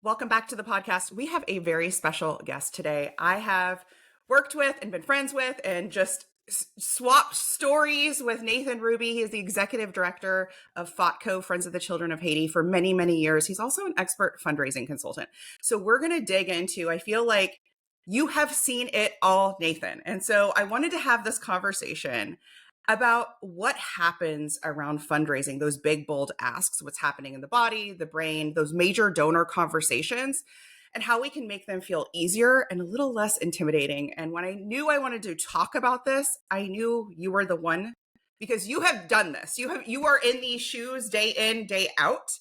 Welcome back to the podcast. We have a very special guest today. I have worked with and been friends with and just swapped stories with Nathan Ruby. He is the executive director of FOTCOH, Friends of the Children of Haiti, for many, many years. He's also an expert fundraising consultant. So we're going to dig into, I feel like you have seen it all, Nathan. And so I wanted to have this conversation about what happens around fundraising, those big, bold asks, what's happening in the body, the brain, those major donor conversations, and how we can make them feel easier and a little less intimidating. And when I knew I wanted to talk about this, I knew you were the one, because you have done this. You are in these shoes day in, day out.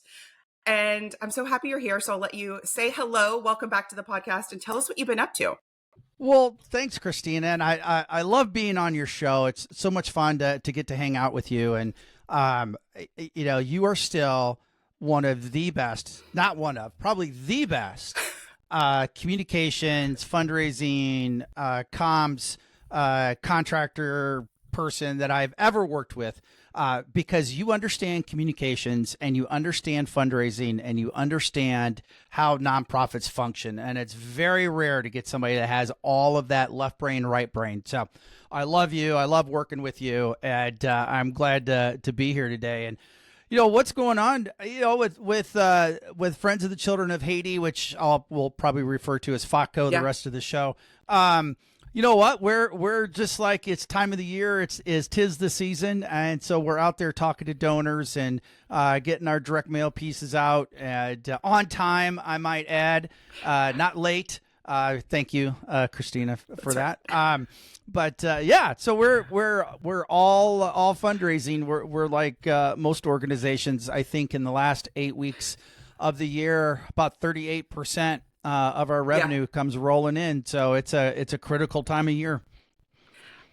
And I'm so happy you're here. So I'll let you say hello, welcome back to the podcast, and tell us what you've been up to. Well, thanks, Christina. And I love being on your show. It's so much fun to get to hang out with you. And, you are still one of the best, not one of, probably the best communications, fundraising, comms, contractor person that I've ever worked with, because you understand communications and you understand fundraising and you understand how nonprofits function. And it's very rare to get somebody that has all of that left brain, right brain. So I love you. I love working with you. And I'm glad to be here today. And what's going on, with Friends of the Children of Haiti, which we'll probably refer to as FOTCOH the rest of the show. You know what? We're just like, it's time of the year. Tis the season, and so we're out there talking to donors and getting our direct mail pieces out and on time, I might add, not late. Thank you, Christina, for that. So we're all fundraising. We're like most organizations. I think in the last 8 weeks of the year, about 38% of our revenue comes rolling in. So it's a critical time of year.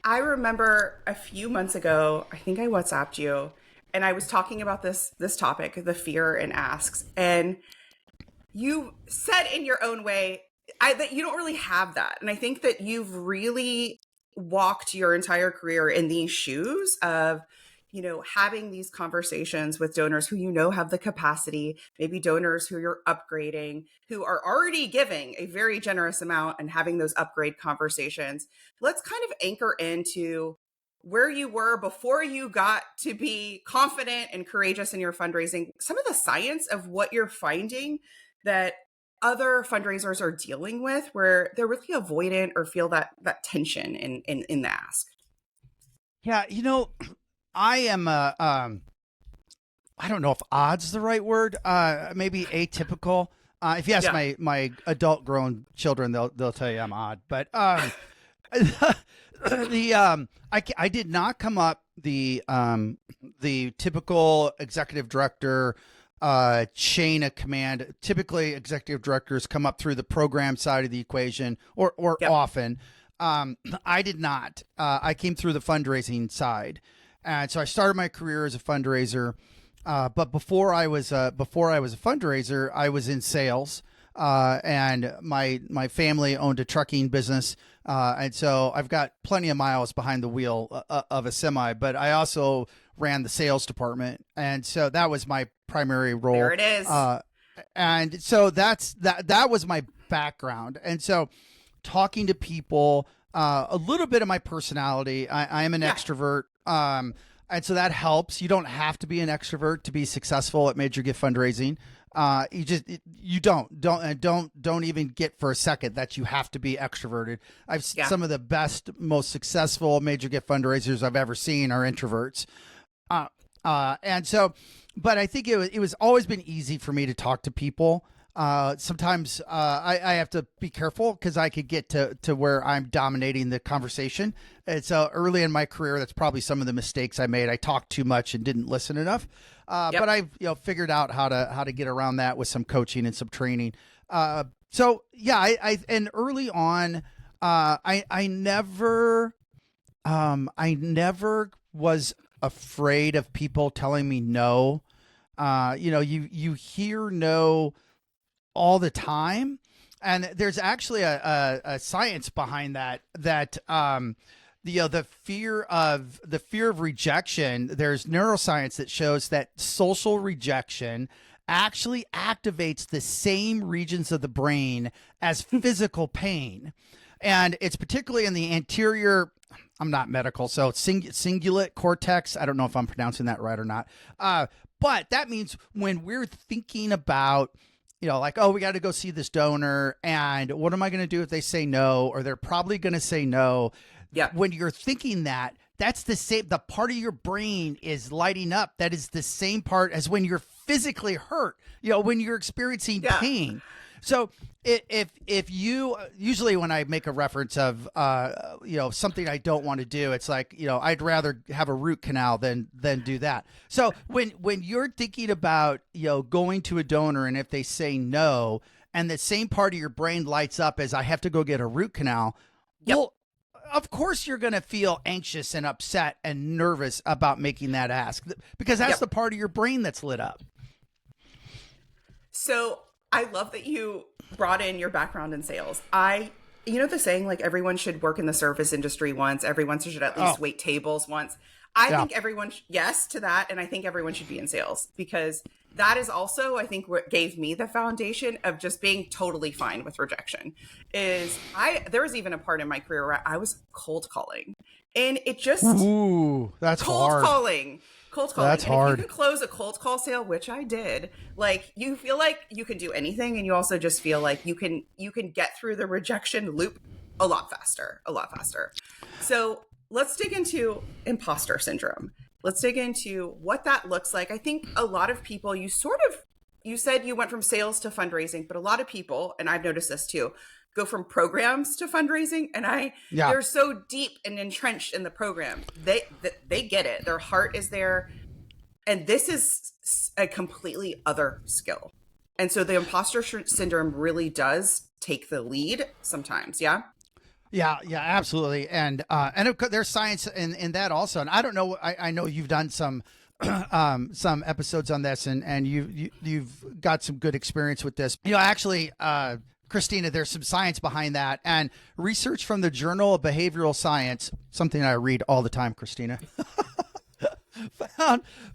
I remember a few months ago, I think I WhatsApped you, and I was talking about this topic, the fear and asks. And you said in your own way that you don't really have that. And I think that you've really walked your entire career in these shoes of, having these conversations with donors who have the capacity, maybe donors who you're upgrading, who are already giving a very generous amount, and having those upgrade conversations. Let's kind of anchor into where you were before you got to be confident and courageous in your fundraising, some of the science of what you're finding that other fundraisers are dealing with, where they're really avoidant or feel that tension in the ask. Yeah, I am I don't know if odd's the right word. Maybe atypical. If you ask my adult grown children, they'll tell you I'm odd. But I did not come up the typical executive director chain of command. Typically, executive directors come up through the program side of the equation, or often. I did not. I came through the fundraising side. And so I started my career as a fundraiser, but before I was a fundraiser, I was in sales, and my family owned a trucking business, and so I've got plenty of miles behind the wheel of a semi. But I also ran the sales department, and so that was my primary role. There it is. And so that was my background, and so talking to people, a little bit of my personality. I am an extrovert. And so that helps. You don't have to be an extrovert to be successful at major gift fundraising. You don't even get for a second that you have to be extroverted. Some of the best, most successful major gift fundraisers I've ever seen are introverts. And so, but I think it was always been easy for me to talk to people. Sometimes I have to be careful because I could get to where I'm dominating the conversation. And so early in my career, that's probably some of the mistakes I made. I talked too much and didn't listen enough. But I've figured out how to get around that with some coaching and some training. And early on, I never was afraid of people telling me no. You hear no all the time. And there's actually a science behind that, the fear of rejection. There's neuroscience that shows that social rejection actually activates the same regions of the brain as physical pain. And it's particularly in the anterior, I'm not medical, so cingulate cortex. I don't know if I'm pronouncing that right or not. But that means when we're thinking about, like, oh, we got to go see this donor, and what am I going to do if they say no, or they're probably going to say no. Yeah. When you're thinking that, that's the part of your brain is lighting up. That is the same part as when you're physically hurt, when you're experiencing pain. So if you, usually when I make a reference of, something I don't want to do, it's like, I'd rather have a root canal than do that. So when you're thinking about, going to a donor, and if they say no, and the same part of your brain lights up as I have to go get a root canal, well, of course you're going to feel anxious and upset and nervous about making that ask, because that's the part of your brain that's lit up. So I love that you brought in your background in sales. The saying, like, everyone should work in the service industry once, everyone should at least wait tables once. I think everyone, yes to that. And I think everyone should be in sales, because that is also, I think, what gave me the foundation of just being totally fine with rejection. There was even a part in my career where I was cold calling, and it just, that's cold hard. Cold calling. That's and hard. If you can close a cold call sale, which I did, like, you feel like you can do anything, and you also just feel like you can get through the rejection loop a lot faster. So let's dig into imposter syndrome. Let's dig into what that looks like. I think a lot of people, you said you went from sales to fundraising, but a lot of people, and I've noticed this too, go from programs to fundraising, and they're so deep and entrenched in the program. They get it. Their heart is there, and this is a completely other skill. And so the imposter syndrome really does take the lead sometimes. Yeah. Yeah, absolutely. And there's science in that also. And I don't know, I know you've done some episodes on this, and you've got some good experience with this. Actually, Christina, there's some science behind that, and research from the Journal of Behavioral Science, something I read all the time, Christina,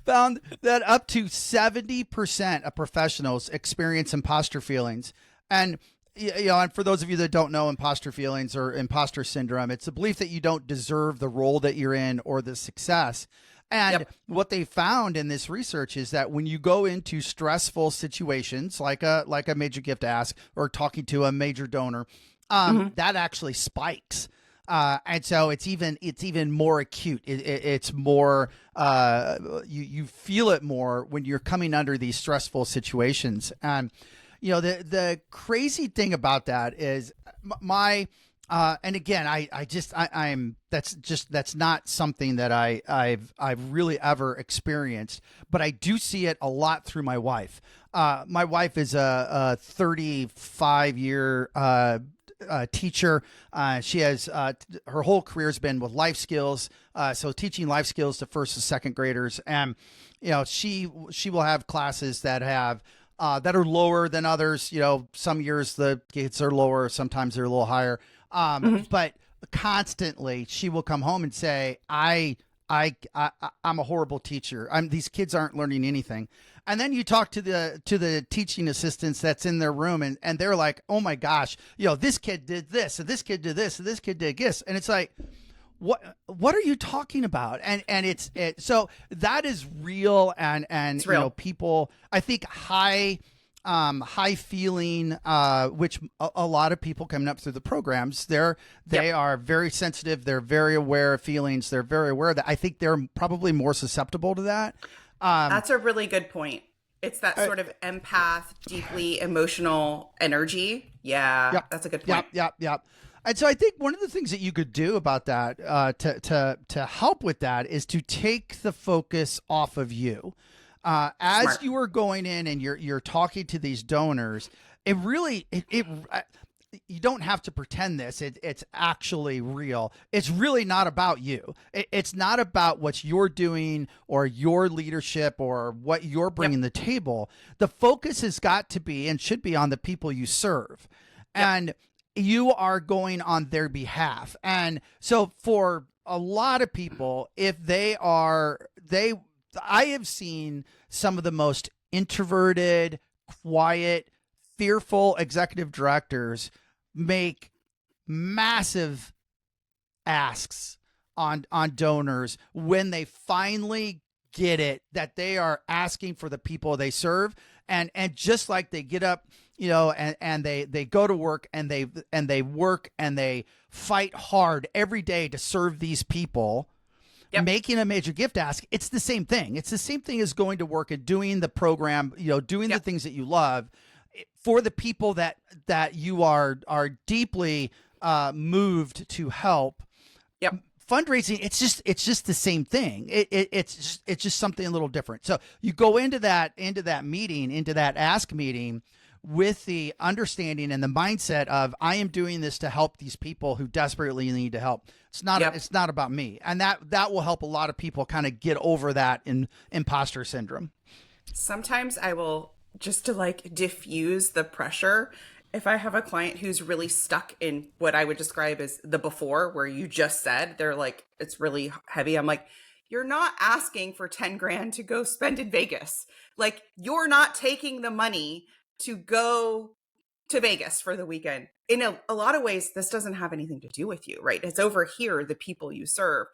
found that up to 70% of professionals experience imposter feelings. And and for those of you that don't know imposter feelings or imposter syndrome, it's a belief that you don't deserve the role that you're in or the success. And what they found in this research is that when you go into stressful situations, like a major gift ask or talking to a major donor, that actually spikes. And so it's even more acute. It's more, you feel it more when you're coming under these stressful situations. And the crazy thing about that is and again, that's not something that I've really ever experienced, but I do see it a lot through my wife. My wife is a 35-year teacher. She has her whole career has been with life skills, so teaching life skills to first and second graders, and she will have classes that have. That are lower than others. Some years the kids are lower, sometimes they're a little higher. But constantly she will come home and say, I'm a horrible teacher. These kids aren't learning anything. And then you talk to the teaching assistants that's in their room, and they're like, oh my gosh, this kid did this, and this kid did this, and this kid did this. And it's like, what are you talking about? And so that is real, and it's real. People, I think high feeling, which a lot of people coming up through the programs, they are very sensitive. They're very aware of feelings. They're very aware of that. I think they're probably more susceptible to that. That's a really good point. It's that sort of empath, deeply emotional energy. Yeah, that's a good point. Yep. And so I think one of the things that you could do about that, to help with that, is to take the focus off of you. As Smart. You are going in and you're talking to these donors, it really, you don't have to pretend this. It's actually real. It's really not about you. It's not about what you're doing or your leadership or what you're bringing to the table. The focus has got to be and should be on the people you serve. And you are going on their behalf. And so for a lot of people, I have seen some of the most introverted, quiet, fearful executive directors make massive asks on donors when they finally get it that they are asking for the people they serve, and just like they get up, and they go to work, and they work and they fight hard every day to serve these people. Yep. Making a major gift ask, it's the same thing. It's the same thing as going to work and doing the program, doing the things that you love for the people that you are deeply moved to help. Yep. Fundraising, it's just the same thing. It's just something a little different. So you go into that meeting, into that ask meeting, with the understanding and the mindset of, I am doing this to help these people who desperately need to help. It's not it's not about me, and that will help a lot of people kind of get over that imposter syndrome. Sometimes I will, just to like diffuse the pressure, if I have a client who's really stuck in what I would describe as the before, where you just said they're like, it's really heavy. I'm like, you're not asking for 10 grand to go spend in Vegas. Like, you're not taking the money to go to Vegas for the weekend. In a lot of ways, this doesn't have anything to do with you, right? It's over here, the people you serve.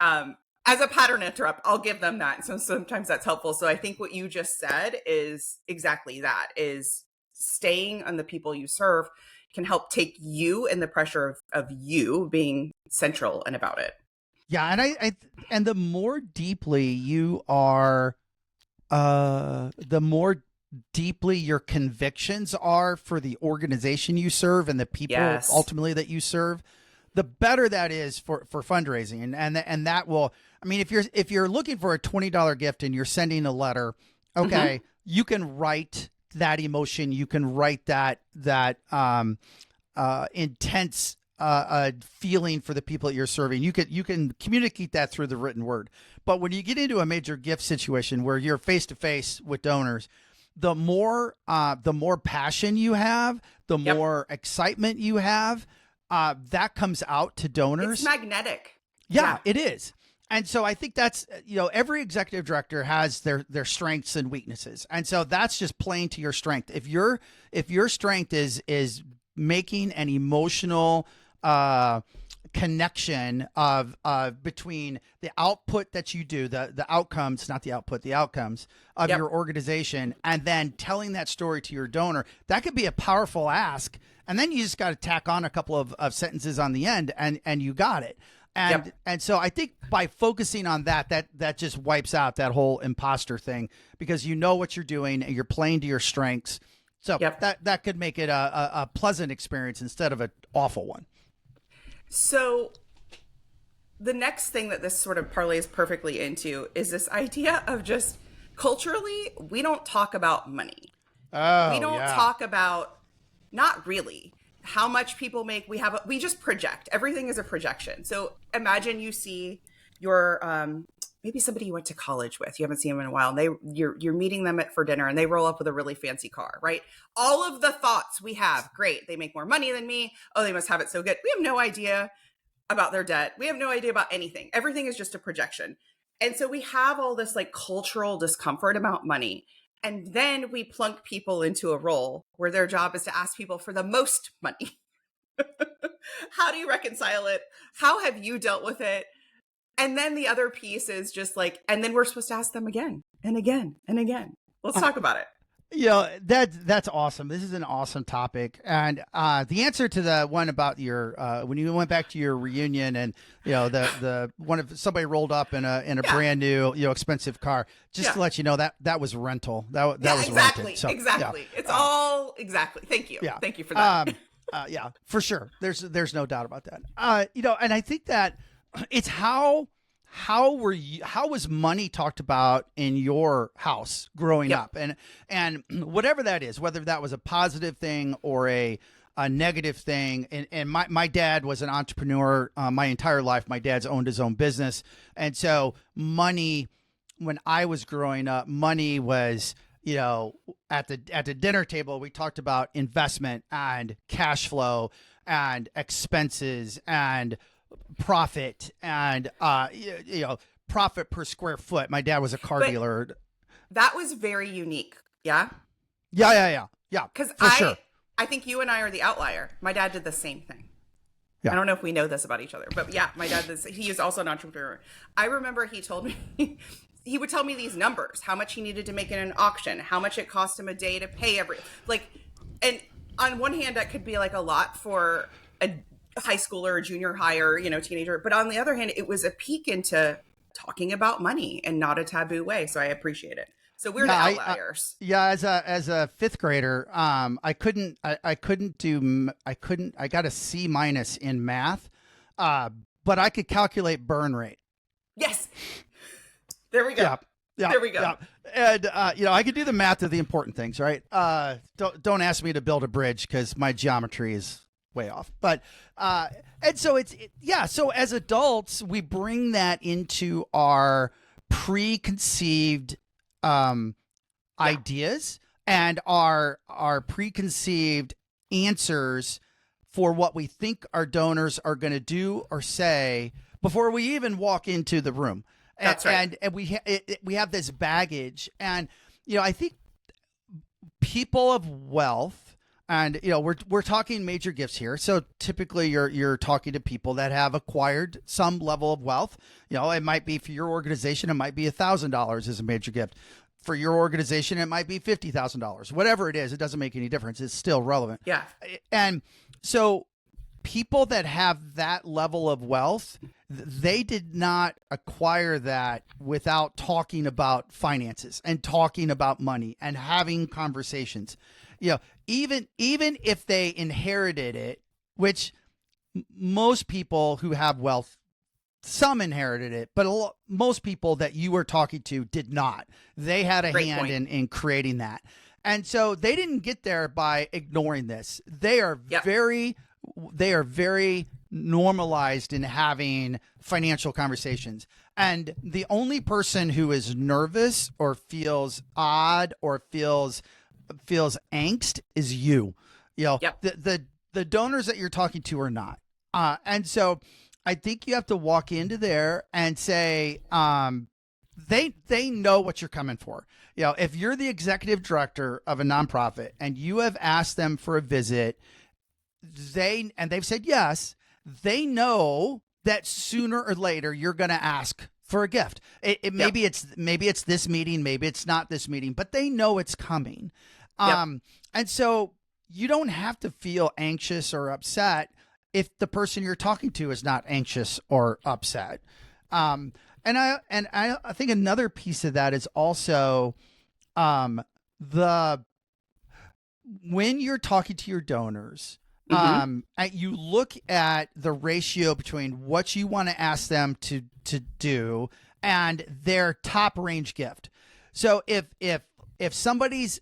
As a pattern interrupt, I'll give them that. So sometimes that's helpful. So I think what you just said is exactly that, is staying on the people you serve can help take you and the pressure of you being central and about it. Yeah. And and the more deeply you are, the more deeply your convictions are for the organization you serve and the people ultimately that you serve, the better that is for fundraising. And that will, I mean, if you're looking for a $20 gift and you're sending a letter, okay, you can write that emotion, you can write that intense feeling for the people that you're serving. You can communicate that through the written word. But when you get into a major gift situation where you're face to face with donors, the more passion you have, the more excitement you have, that comes out to donors. It's magnetic. Yeah, it is. And so I think that's, every executive director has their strengths and weaknesses. And so that's just playing to your strength. If your strength is making an emotional connection of between the output that you do, the outcomes, not the output, the outcomes of your organization, and then telling that story to your donor, that could be a powerful ask. And then you just got to tack on a couple of sentences on the end, and you got it. And so I think by focusing on that just wipes out that whole imposter thing, because you know what you're doing and you're playing to your strengths. So that could make it a pleasant experience instead of an awful one. So the next thing that this sort of parlays perfectly into is this idea of just culturally, we don't talk about money. We don't talk about, not really, how much people make. We just project. Everything is a projection. So imagine you see your maybe somebody you went to college with, you haven't seen them in a while, and you're meeting them for dinner, and they roll up with a really fancy car, right? All of the thoughts we have, great, they make more money than me. Oh, they must have it so good. We have no idea about their debt. We have no idea about anything. Everything is just a projection. And so we have all this like cultural discomfort about money. And then we plunk people into a role where their job is to ask people for the most money. How do you reconcile it? How have you dealt with it? And then the other piece is just like, and then we're supposed to ask them again and again and again. Let's talk about it. That's awesome. This is an awesome topic. And the answer to the one about your when you went back to your reunion, and the one of somebody rolled up in a brand new expensive car, just to let you know that was rental. That was exactly rented. So, exactly. It's all exactly. Thank you. Yeah. Thank you for that. Yeah, for sure. There's no doubt about that. And I think that it's how was money talked about in your house growing up, and whatever that is, whether that was a positive thing or a negative thing. And my dad was an entrepreneur my entire life. My dad's owned his own business, and so money, when I was growing up, money was, at the dinner table, we talked about investment and cash flow and expenses and profit and profit per square foot. My dad was a car dealer. That was very unique. Yeah. Yeah. Because For sure. I think you and I are the outlier. My dad did the same thing. Yeah. I don't know if we know this about each other, but yeah, my dad is, he is also an entrepreneur. I remember he told me, he would tell me these numbers, how much he needed to make in an auction, how much it cost him a day to pay and on one hand, that could be like a lot for a high schooler or junior high or, teenager. But on the other hand, it was a peek into talking about money and not a taboo way. So I appreciate it. So we're the outliers. As a fifth grader, I got a C- in math, but I could calculate burn rate. Yes. There we go. Yeah. There we go. Yeah. And, I could do the math of the important things, right? Don't ask me to build a bridge because my geometry is way off. But, and so so as adults, we bring that into our preconceived ideas and our preconceived answers for what we think our donors are going to do or say before we even walk into the room. That's right. And we have this baggage, and I think people of wealth, and we're talking major gifts here. So typically, you're talking to people that have acquired some level of wealth. It might be for your organization, it might be $1,000 as a major gift. For your organization, it might be $50,000. Whatever it is, it doesn't make any difference. It's still relevant. Yeah. And so people that have that level of wealth, they did not acquire that without talking about finances and talking about money and having conversations. Even if they inherited it, which most people who have wealth, some inherited it, but most people that you were talking to did not. They had a hand in creating that. And so they didn't get there by ignoring this. They are very normalized in having financial conversations. And the only person who is nervous or feels odd or feels angst is you. The donors that you're talking to are not. And so I think you have to walk into there and say, they know what you're coming for. If you're the executive director of a nonprofit and you have asked them for a visit, they've said yes, they know that sooner or later you're going to ask for a gift. Maybe it's this meeting, maybe it's not this meeting, but they know it's coming. And so you don't have to feel anxious or upset if the person you're talking to is not anxious or upset. And I think another piece of that is also when you're talking to your donors, you look at the ratio between what you want to ask them to do and their top range gift. So if somebody's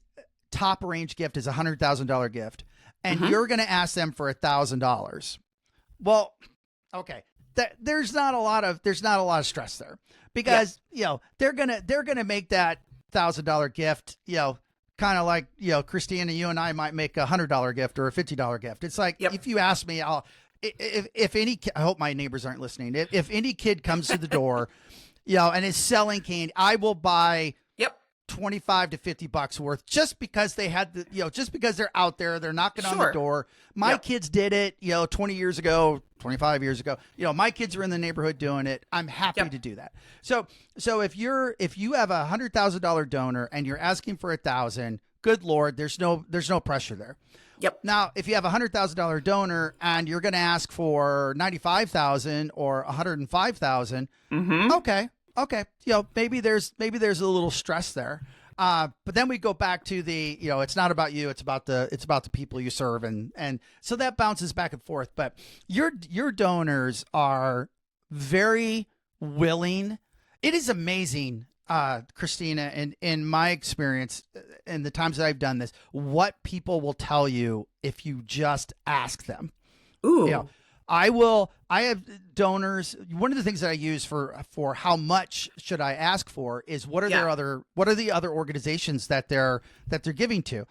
top range gift is $100,000 gift, and you're going to ask them for $1,000, well, okay, there's not a lot of stress there, because they're gonna make that $1,000 gift, kind of like Christina, you and I might make $100 gift or a $50 gift. It's like, if you ask me, if any, I hope my neighbors aren't listening. If any kid comes to the door, and is selling candy, I will buy $25 to $50 worth, just because they had just because they're out there, they're knocking on the door. My kids did it, 20 years ago, 25 years ago, my kids are in the neighborhood doing it. I'm happy to do that. So if you have a $100,000 donor and you're asking for $1,000, good Lord, there's no pressure there. Now, if you have a $100,000 donor and you're going to ask for $95,000 or $105,000, okay, maybe there's a little stress there. But then we go back to the, it's not about you, it's about the people you serve. And so that bounces back and forth, but your donors are very willing. It is amazing, Christina, and in my experience and the times that I've done this, what people will tell you if you just ask them. Ooh. I have donors. One of the things that I use for how much should I ask for is what are the other organizations that they're giving to.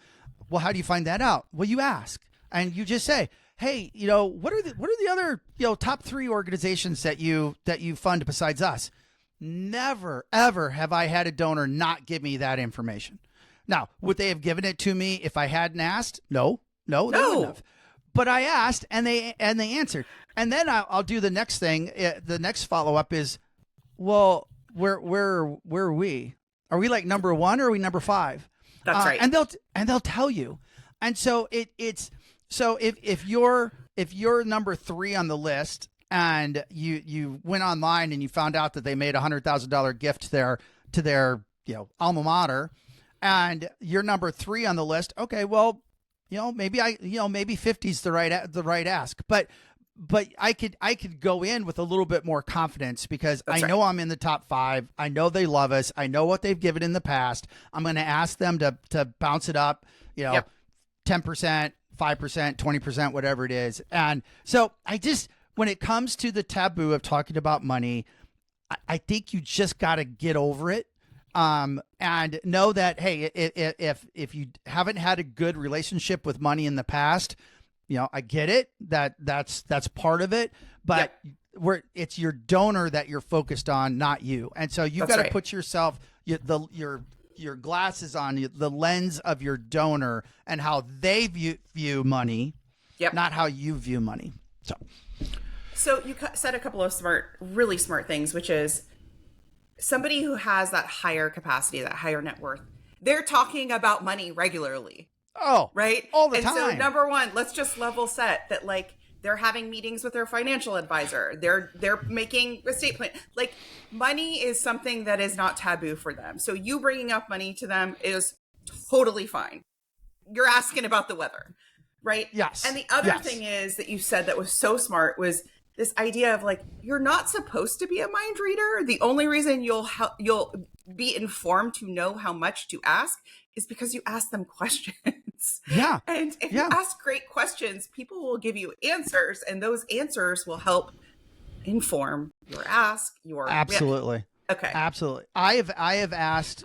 Well, how do you find that out? Well, you ask, and you just say, hey, what are the other top 3 organizations that you fund besides us? never, ever have I had a donor not give me that information. Now, would they have given it to me if I hadn't asked? No, they wouldn't have. But I asked, and they answered. And then I'll do the next thing. The next follow up is, well, where are we? Are we like number 1 or are we number 5? That's right. And they'll tell you. And so it's so if you're number 3 on the list and you went online and you found out that they made $100,000 gift to their alma mater, and you're number 3 on the list, okay, well, maybe maybe 50's the right ask, but I could go in with a little bit more confidence because I know I'm in the top 5. I know they love us. I know what they've given in the past. I'm going to ask them to bounce it up, 10%, 5%, 20%, whatever it is. And so when it comes to the taboo of talking about money, I think you just got to get over it. And know that, hey, if you haven't had a good relationship with money in the past, I get it, that's part of it, but it's your donor that you're focused on, not you. And so you've got to put yourself, your glasses on, the lens of your donor and how they view money, not how you view money. So you said a couple of really smart things, which is somebody who has that higher capacity, that higher net worth, they're talking about money regularly. Oh, right. All the time. So number 1, let's just level set that they're having meetings with their financial advisor. They're making estate plan. Money is something that is not taboo for them. So you bringing up money to them is totally fine. You're asking about the weather, right? Yes. And the other thing is that you said that was so smart was this idea of you're not supposed to be a mind reader. The only reason you'll be informed to know how much to ask is because you ask them questions. Yeah. And if you ask great questions, people will give you answers, and those answers will help inform your ask. Absolutely. Okay. Absolutely. I have asked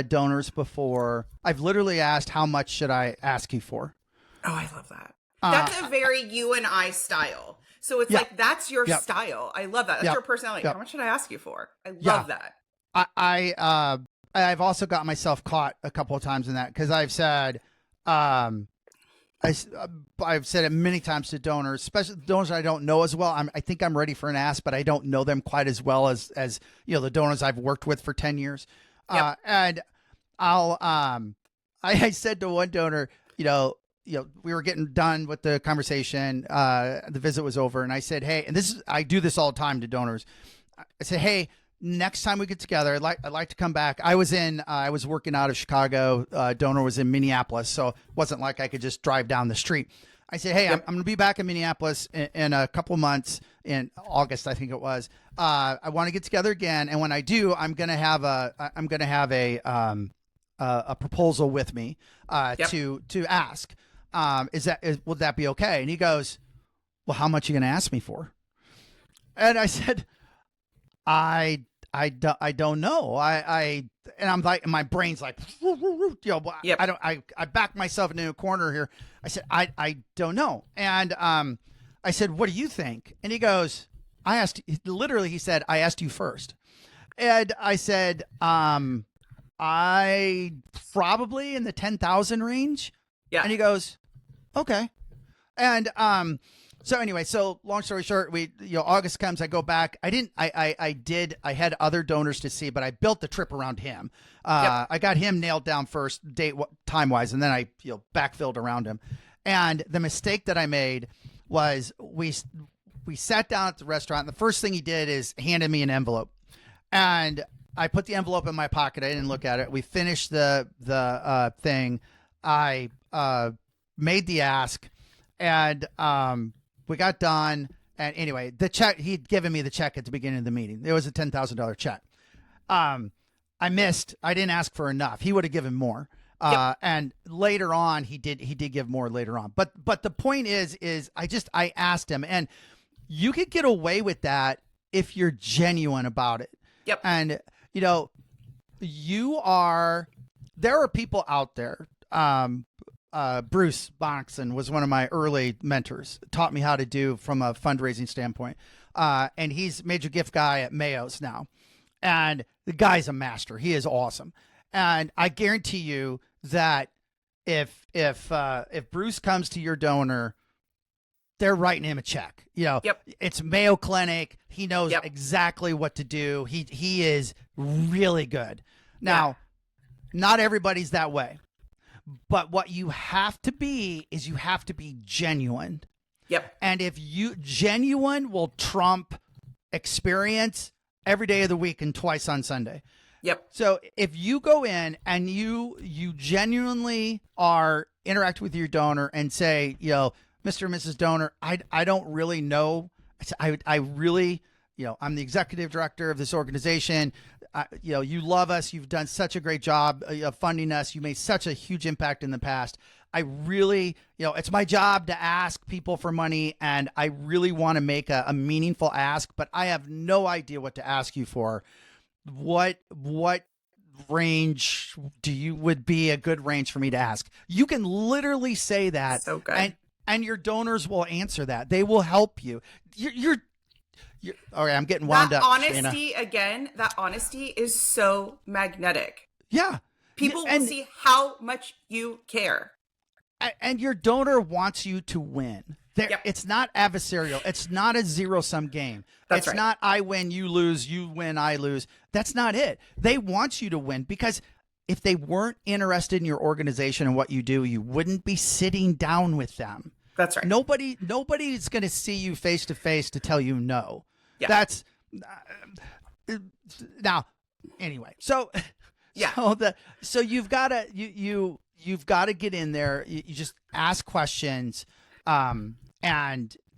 donors before. I've literally asked, how much should I ask you for? Oh, I love that. That's a very you and I style. So it's that's your style. I love that. That's your personality. How much should I ask you for? I love that. I've also got myself caught a couple of times in that because I've said, I've said it many times to donors, especially donors I don't know as well. I think I'm ready for an ask, but I don't know them quite as well as the donors I've worked with for 10 years. And I said to one donor, we were getting done with the conversation. The visit was over, and I said, hey, and I do this all the time to donors. I say, hey, next time we get together, I'd like to come back. I was working out of Chicago. Donor was in Minneapolis, so it wasn't like I could just drive down the street. I said, hey, I'm going to be back in Minneapolis in a couple of months, in August, I think it was. I want to get together again, and when I do, I'm going to have a proposal with me to ask. Would that be okay? And he goes, well, how much are you going to ask me for? And I said, I don't know. And I'm like, my brain's like, I backed myself into a corner here. I said, I don't know. And I said, what do you think? And he goes, he said, I asked you first. And I said, I probably in the 10,000 range. Yeah. And he goes, okay. And, so anyway, long story short, August comes, I go back. I had other donors to see, but I built the trip around him. I got him nailed down first time wise. And then I, backfilled around him. And the mistake that I made was we sat down at the restaurant. And the first thing he did is handed me an envelope, and I put the envelope in my pocket. I didn't look at it. We finished the thing. I, made the ask, and, we got done, and anyway, the check, he'd given me the check at the beginning of the meeting. It was a $10,000 check. I didn't ask for enough. He would have given more. And later on, he did give more later on. But the point is I asked him, and you could get away with that if you're genuine about it. Yep. And, there are people out there, Bruce Boxon was one of my early mentors, taught me how to do from a fundraising standpoint. And he's major gift guy at Mayo's now. And the guy's a master. He is awesome. And I guarantee you that if Bruce comes to your donor, they're writing him a check. Yep. It's Mayo Clinic. He knows Yep. exactly what to do. He is really good. Now, not everybody's that way. But what you have to be is you have to be genuine. Yep. And if you genuine will trump experience every day of the week and twice on Sunday. Yep. So if you go in and you genuinely are interact with your donor and say, Mr. and Mrs. Donor, I don't really know. I really, I'm the executive director of this organization. You love us. You've done such a great job of funding us. You made such a huge impact in the past. I really, it's my job to ask people for money, and I really want to make a meaningful ask, but I have no idea what to ask you for. What range would be a good range for me to ask? You can literally say that. So good. And your donors will answer that. They will help you. You're all right. I'm getting wound that up. Honesty, again, that honesty is so magnetic. Yeah. People will see how much you care. And your donor wants you to win. Yep. It's not adversarial. It's not a zero-sum game. That's it's right. not I win, you lose, you win, I lose. That's not it. They want you to win, because if they weren't interested in your organization and what you do, you wouldn't be sitting down with them. That's right. Nobody's going to see you face to face to tell you no. Yeah. That's now anyway. So yeah. So you've got to you've got to get in there. You just ask questions, and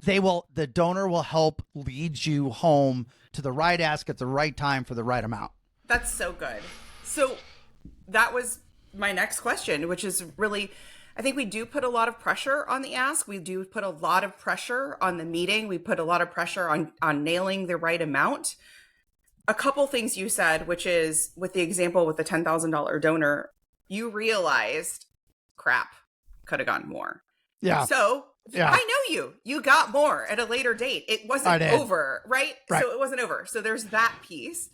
the donor will help lead you home to the right ask at the right time for the right amount. That's so good. So that was my next question, which is really, I think we do put a lot of pressure on the ask. We do put a lot of pressure on the meeting. We put a lot of pressure on nailing the right amount. A couple things you said, which is with the example with the $10,000 donor, you realized, crap, could have gotten more. Yeah. So I know you got more at a later date. It wasn't over, right? So it wasn't over. So there's that piece.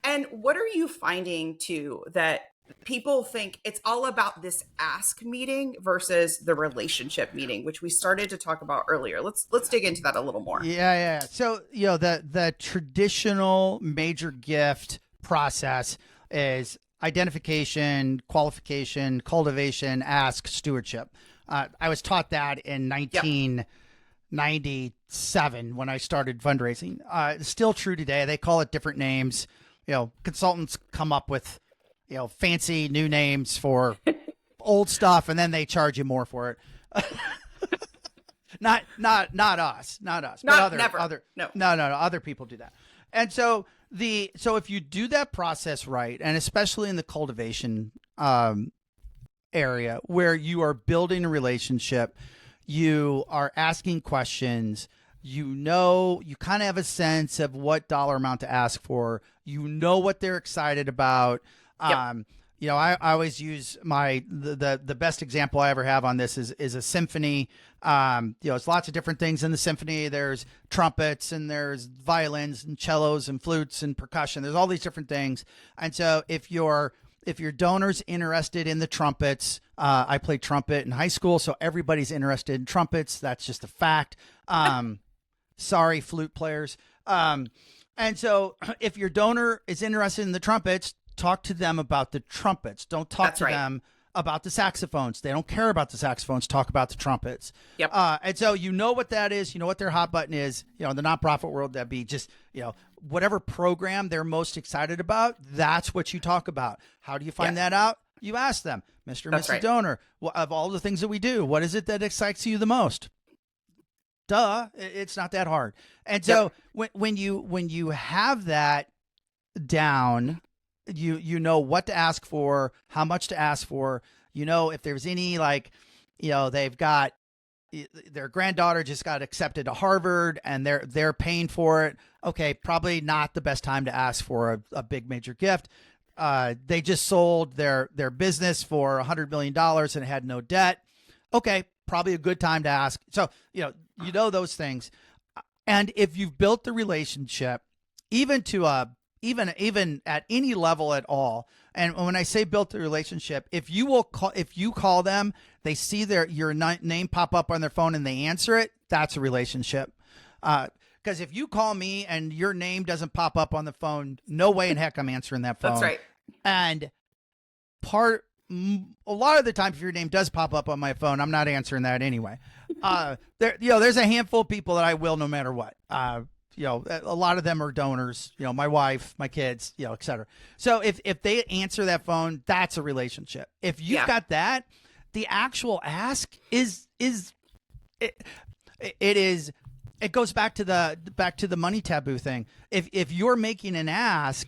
And what are you finding too, that people think it's all about this ask meeting versus the relationship meeting, which we started to talk about earlier? Let's dig into that a little more. Yeah. So, the traditional major gift process is identification, qualification, cultivation, ask, stewardship. I was taught that in 1997 when I started fundraising. It's still true today. They call it different names. Consultants come up with fancy new names for old stuff, and then they charge you more for it. not us. Other people do that. And so if you do that process right, and especially in the cultivation area where you are building a relationship, you are asking questions, you kind of have a sense of what dollar amount to ask for, what they're excited about. I always use the best example I ever have on this is a symphony. It's lots of different things in the symphony. There's trumpets and there's violins and cellos and flutes and percussion. There's all these different things. And so if your donor's interested in the trumpets, I played trumpet in high school, so everybody's interested in trumpets. That's just a fact. Sorry, flute players. And so if your donor is interested in the trumpets, talk to them about the trumpets. Don't talk to them about the saxophones. They don't care about the saxophones. Talk about the trumpets. Yep. And so what that is. What their hot button is. In the nonprofit world, that'd be just whatever program they're most excited about. That's what you talk about. How do you find that out? You ask them, Mr. and Mrs. Donor, of all the things that we do, what is it that excites you the most? Duh, it's not that hard. And so when you have that down, you know what to ask for, how much to ask for. If there's any they've got their granddaughter just got accepted to Harvard and they're paying for it. Okay, probably not the best time to ask for a big major gift. They just sold their business for $100 million and had no debt. Okay, probably a good time to ask. So, those things. And if you've built the relationship, even to a even at any level at all. And when I say built a relationship, if you call them, they see your name pop up on their phone and they answer it, that's a relationship. Because if you call me and your name doesn't pop up on the phone, no way in heck I'm answering that phone. That's right. And a lot of the time, if your name does pop up on my phone, I'm not answering that anyway. There's a handful of people that I will no matter what. A lot of them are donors, my wife, my kids, et cetera. So if they answer that phone, that's a relationship. If you've got that, the actual ask it goes back to the money taboo thing. If you're making an ask,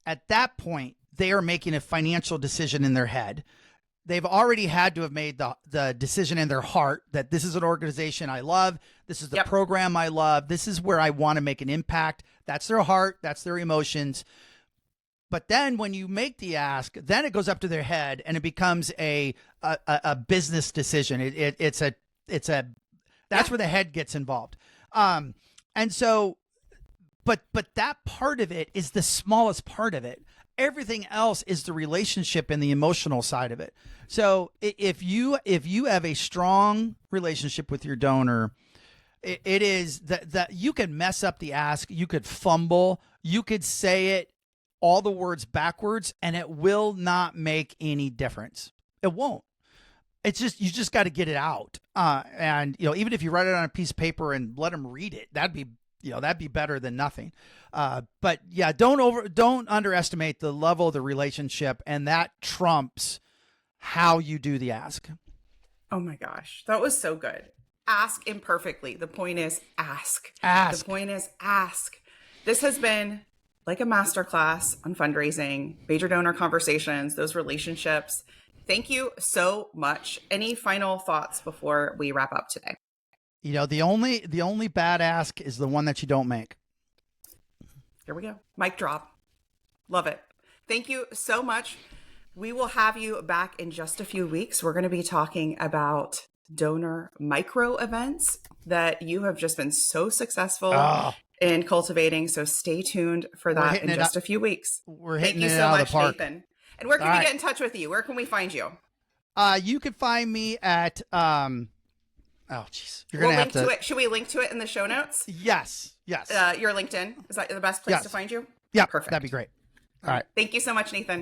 at that point, they are making a financial decision in their head. They've already had to have made the decision in their heart that this is an organization I love. This is the program I love. This is where I want to make an impact. That's their heart. That's their emotions. But then when you make the ask, then it goes up to their head and it becomes a business decision. That's where the head gets involved. And so, but that part of it is the smallest part of it. Everything else is the relationship and the emotional side of it. So if you have a strong relationship with your donor, it is that you can mess up the ask, you could fumble, you could say it all the words backwards, and it will not make any difference. It won't. It's just, you just got to get it out. And even if you write it on a piece of paper and let them read it, that'd be better than nothing. But yeah, don't underestimate the level of the relationship, and that trumps how you do the ask. Oh my gosh, that was so good. Ask imperfectly. The point is ask. Ask. The point is ask. This has been like a masterclass on fundraising, major donor conversations, those relationships. Thank you so much. Any final thoughts before we wrap up today? The only bad ask is the one that you don't make. Here we go. Mic drop. Love it. Thank you so much. We will have you back in just a few weeks. We're going to be talking about donor micro events that you have just been so successful in cultivating. So stay tuned for that in just a few weeks. We're hitting it out of the park. Nathan. And where can we get in touch with you? Where can we find you? You can find me at oh jeez, you're gonna have to. Should we link to it in the show notes? Yes. Your LinkedIn, is that the best place to find you? Yeah, perfect. That'd be great. All right. Thank you so much, Nathan.